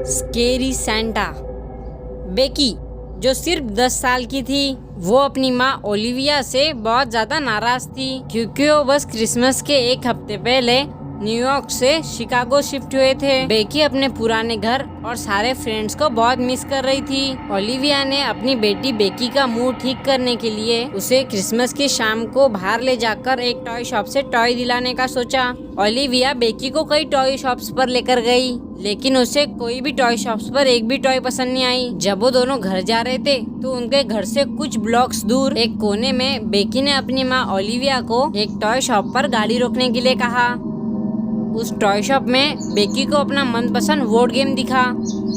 Scary Santa. Beki, जो सिर्फ 10 साल की थी, वो अपनी माँ ओलिविया से बहुत ज्यादा नाराज थी क्योंकि वो बस क्रिसमस के एक हफ्ते पहले न्यूयॉर्क से शिकागो शिफ्ट हुए थे। बेकी अपने पुराने घर और सारे फ्रेंड्स को बहुत मिस कर रही थी। ओलिविया ने अपनी बेटी बेकी का मूड ठीक करने के लिए उसे क्रिसमस की शाम को बाहर ले जाकर एक टॉय शॉप से टॉय दिलाने का सोचा। ओलिविया बेकी को कई टॉय शॉप्स पर लेकर गई, लेकिन उसे कोई भी टॉय शॉप्स पर एक भी टॉय पसंद नहीं आई। जब वो दोनों घर जा रहे थे तो उनके घर से कुछ ब्लॉक्स दूर एक कोने में बेकी ने अपनी माँ ओलिविया को एक टॉय शॉप पर गाड़ी रोकने के लिए कहा। उस टॉय शॉप में बेकी को अपना मनपसंद बोर्ड गेम दिखा।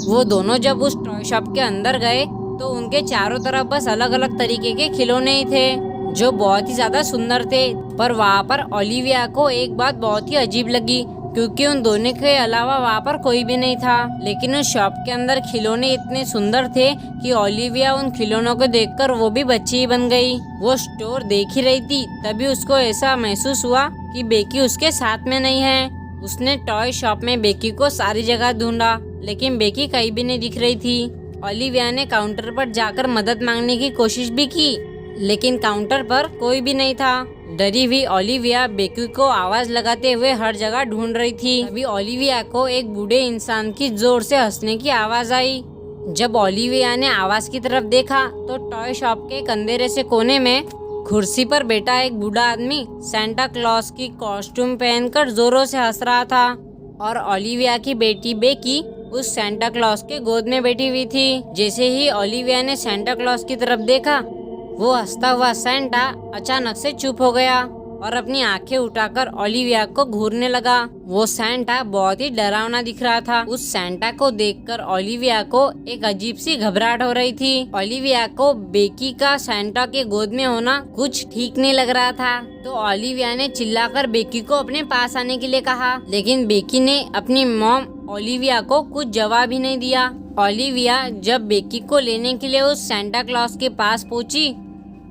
वो दोनों जब उस टॉय शॉप के अंदर गए तो उनके चारों तरफ बस अलग अलग तरीके के खिलौने ही थे जो बहुत ही ज्यादा सुंदर थे। पर वहाँ पर ओलिविया को एक बात बहुत ही अजीब लगी क्योंकि उन दोनों के अलावा वहाँ पर कोई भी नहीं था। लेकिन उस शॉप के अंदर खिलौने इतने सुंदर थे कि ओलिविया उन खिलौनों को देखकर वो भी बच्ची ही बन गई। वो स्टोर देख ही रही थी, तभी उसको ऐसा महसूस हुआ कि बेकी उसके साथ में नहीं है। उसने टॉय शॉप में बेकी को सारी जगह ढूंढा, लेकिन बेकी कहीं भी नहीं दिख रही थी। ओलिविया ने काउंटर पर जाकर मदद मांगने की कोशिश भी की, लेकिन काउंटर पर कोई भी नहीं था। डरी हुई ओलिविया बेकी को आवाज लगाते हुए हर जगह ढूंढ रही थी। तभी ओलिविया को एक बूढ़े इंसान की जोर से हंसने की आवाज आई। जब ओलिविया ने आवाज की तरफ देखा तो टॉय शॉप के एक अंधेरे से कोने में कुर्सी पर बैठा एक बूढ़ा आदमी सैंटा क्लॉज की कॉस्ट्यूम पहनकर जोरों से हंस रहा था और ओलिविया की बेटी बेकी उस सैंटा क्लॉज के गोद में बैठी हुई थी। जैसे ही ओलिविया ने सैंटा क्लॉज की तरफ देखा, वो हंसता हुआ सैंटा अचानक से चुप हो गया और अपनी आंखें उठाकर ओलिविया को घूरने लगा। वो सैंटा बहुत ही डरावना दिख रहा था। उस सैंटा को देखकर ओलिविया को एक अजीब सी घबराहट हो रही थी। ओलिविया को बेकी का सैंटा के गोद में होना कुछ ठीक नहीं लग रहा था, तो ओलिविया ने चिल्लाकर बेकी को अपने पास आने के लिए कहा, लेकिन बेकी ने अपनी मॉम ओलिविया को कुछ जवाब ही नहीं दिया। ओलिविया जब बेकी को लेने के लिए उस सैंटा क्लॉज के पास पहुंची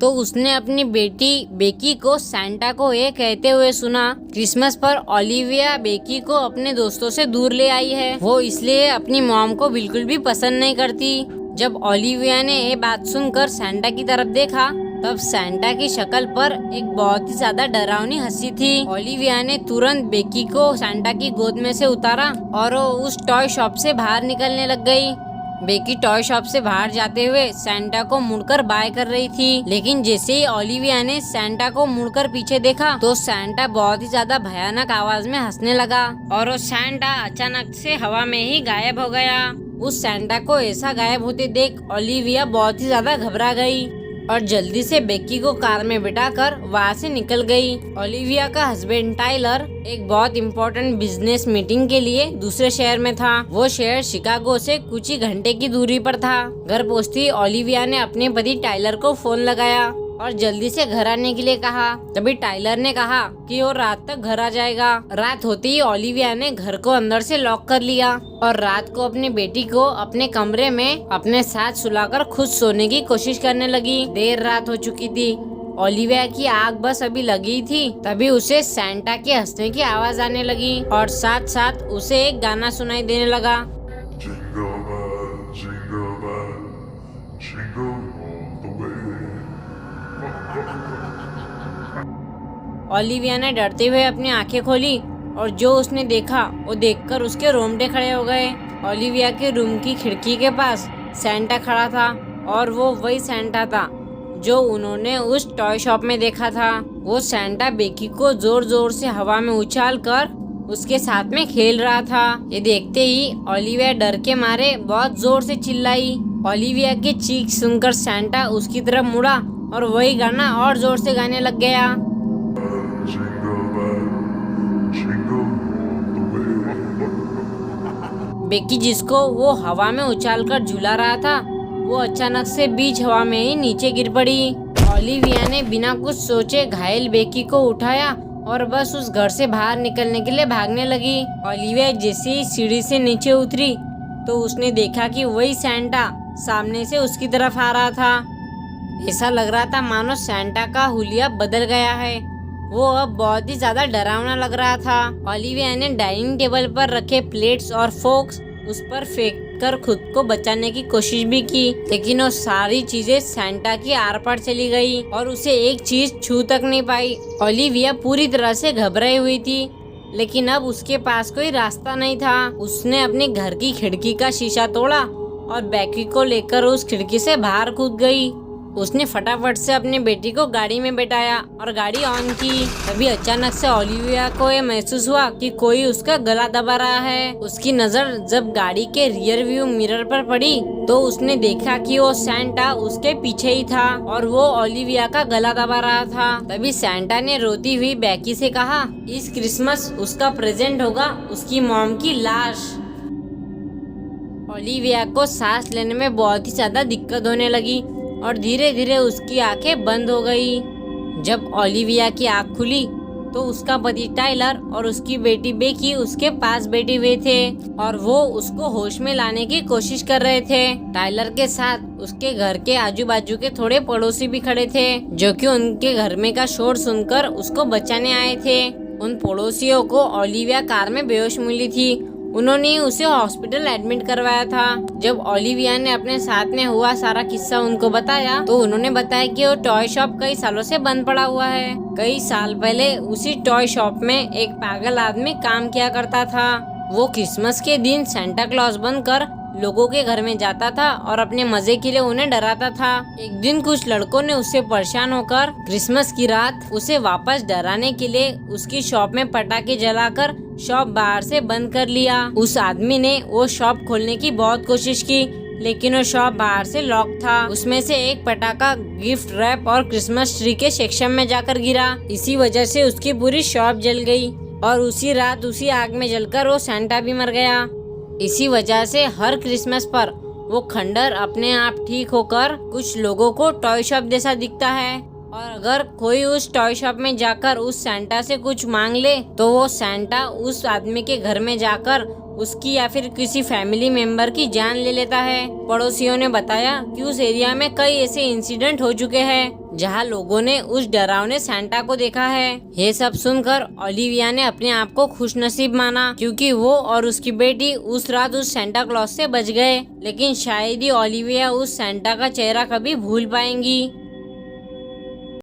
तो उसने अपनी बेटी बेकी को सैंटा को ये कहते हुए सुना, क्रिसमस पर ओलिविया बेकी को अपने दोस्तों से दूर ले आई है। वो इसलिए अपनी मॉम को बिल्कुल भी पसंद नहीं करती। जब ओलिविया ने ये बात सुनकर सैंटा की तरफ देखा, तब सैंटा की शक्ल पर एक बहुत ही ज्यादा डरावनी हंसी थी। ओलिविया ने तुरंत बेकी को सैंटा की गोद में से उतारा और वो उस टॉय शॉप से बाहर निकलने लग गई। बेकी टॉय शॉप से बाहर जाते हुए सैंटा को मुड़कर बाय कर रही थी, लेकिन जैसे ही ओलिविया ने सैंटा को मुड़कर पीछे देखा तो सैंटा बहुत ही ज्यादा भयानक आवाज में हंसने लगा और वो सैंटा अचानक से हवा में ही गायब हो गया। उस सैंटा को ऐसा गायब होते देख ओलिविया बहुत ही ज्यादा घबरा गई और जल्दी से बेकी को कार में बिठाकर वहाँ से निकल गई। ओलिविया का हस्बैंड टाइलर एक बहुत इम्पोर्टेंट बिजनेस मीटिंग के लिए दूसरे शहर में था। वो शहर शिकागो से कुछ ही घंटे की दूरी पर था। घर पहुंचती ओलिविया ने अपने पति टाइलर को फोन लगाया और जल्दी से घर आने के लिए कहा। तभी टाइलर ने कहा कि वो रात तक घर आ जाएगा। रात होते ही ओलिविया ने घर को अंदर से लॉक कर लिया और रात को अपनी बेटी को अपने कमरे में अपने साथ सुलाकर खुद सोने की कोशिश करने लगी। देर रात हो चुकी थी। ओलिविया की आग बस अभी लगी थी, तभी उसे सैंटा के हंसने की आवाज आने लगी और साथ साथ उसे एक गाना सुनाई देने लगा। ओलिविया ने डरते हुए अपनी आंखें खोली और जो उसने देखा वो देखकर उसके रोंगटे खड़े हो गए। ओलिविया के रूम की खिड़की के पास सैंटा खड़ा था और वो वही सैंटा था जो उन्होंने उस टॉय शॉप में देखा था। वो सैंटा बेकी को जोर जोर से हवा में उछाल कर उसके साथ में खेल रहा था। ये देखते ही ओलिविया डर के मारे बहुत जोर से चिल्लाई। ओलिविया की चीख सुनकर सैंटा उसकी तरफ मुड़ा और वही गाना और जोर से गाने लग गया। बेकी जिसको वो हवा में उछालकर झूला रहा था, वो अचानक से बीच हवा में ही नीचे गिर पड़ी। ओलिविया ने बिना कुछ सोचे घायल बेकी को उठाया और बस उस घर से बाहर निकलने के लिए भागने लगी। ओलिविया जैसे ही सीढ़ी से नीचे उतरी तो उसने देखा कि वही सैंटा सामने से उसकी तरफ आ रहा था। ऐसा लग रहा था मानो सैंटा का हुलिया बदल गया है। वो अब बहुत ही ज्यादा डरावना लग रहा था। ओलिविया ने डाइनिंग टेबल पर रखे प्लेट्स और फोक्स उस पर फेंक कर खुद को बचाने की कोशिश भी की, लेकिन वो सारी चीजें सैंटा की आर पार चली गई और उसे एक चीज छू तक नहीं पाई। ओलिविया पूरी तरह से घबराई हुई थी, लेकिन अब उसके पास कोई रास्ता नहीं था। उसने अपने घर की खिड़की का शीशा तोड़ा और बेकी को लेकर उस खिड़की से बाहर कूद गई। उसने फटाफट से अपनी बेटी को गाड़ी में बैठाया और गाड़ी ऑन की। तभी अचानक से ओलिविया को ये महसूस हुआ कि कोई उसका गला दबा रहा है। उसकी नजर जब गाड़ी के रियर व्यू मिरर पर पड़ी तो उसने देखा कि वो सैंटा उसके पीछे ही था और वो ओलिविया का गला दबा रहा था। तभी सैंटा ने रोती हुई बेकी से कहा, इस क्रिसमस उसका प्रेजेंट होगा उसकी मॉम की लाश। ओलिविया को सांस लेने में बहुत ही ज्यादा दिक्कत होने लगी और धीरे धीरे उसकी आंखें बंद हो गई। जब ओलिविया की आंख खुली तो उसका पति टाइलर और उसकी बेटी बेकी उसके पास बैठे हुए थे और वो उसको होश में लाने की कोशिश कर रहे थे। टाइलर के साथ उसके घर के आजू बाजू के थोड़े पड़ोसी भी खड़े थे, जो कि उनके घर में का शोर सुनकर उसको बचाने आए थे। उन पड़ोसियों को ओलिविया कार में बेहोश मिली थी। उन्होंने उसे हॉस्पिटल एडमिट करवाया था। जब ओलिविया ने अपने साथ में हुआ सारा किस्सा उनको बताया तो उन्होंने बताया कि वो टॉय शॉप कई सालों से बंद पड़ा हुआ है। कई साल पहले उसी टॉय शॉप में एक पागल आदमी काम किया करता था। वो क्रिसमस के दिन सेंटा क्लॉज बनकर लोगों के घर में जाता था और अपने मजे के लिए उन्हें डराता था। एक दिन कुछ लड़कों ने उससे परेशान होकर क्रिसमस की रात उसे वापस डराने के लिए उसकी शॉप में पटाखे जलाकर शॉप बाहर से बंद कर लिया। उस आदमी ने वो शॉप खोलने की बहुत कोशिश की, लेकिन वो शॉप बाहर से लॉक था। उसमें से एक पटाखा गिफ्ट रैप और क्रिसमस ट्री के सेक्शन में जाकर गिरा। इसी वजह से उसकी पूरी शॉप जल गई और उसी रात उसी आग में जलकर वो सैंटा भी मर गया। इसी वजह से हर क्रिसमस पर वो खंडर अपने आप ठीक होकर कुछ लोगों को टॉय शॉप जैसा दिखता है और अगर कोई उस टॉय शॉप में जाकर उस सैंटा से कुछ मांग ले तो वो सैंटा उस आदमी के घर में जाकर उसकी या फिर किसी फैमिली मेंबर की जान ले लेता है। पड़ोसियों ने बताया कि उस एरिया में कई ऐसे इंसिडेंट हो चुके हैं जहां लोगों ने उस डरावने सैंटा को देखा है। ये सब सुनकर ओलिविया ने अपने आप को खुशनसीब माना, क्योंकि वो और उसकी बेटी उस रात उस सैंटा क्लॉज से बच गए। लेकिन शायद ही ओलिविया उस सैंटा का चेहरा कभी भूल पाएंगी।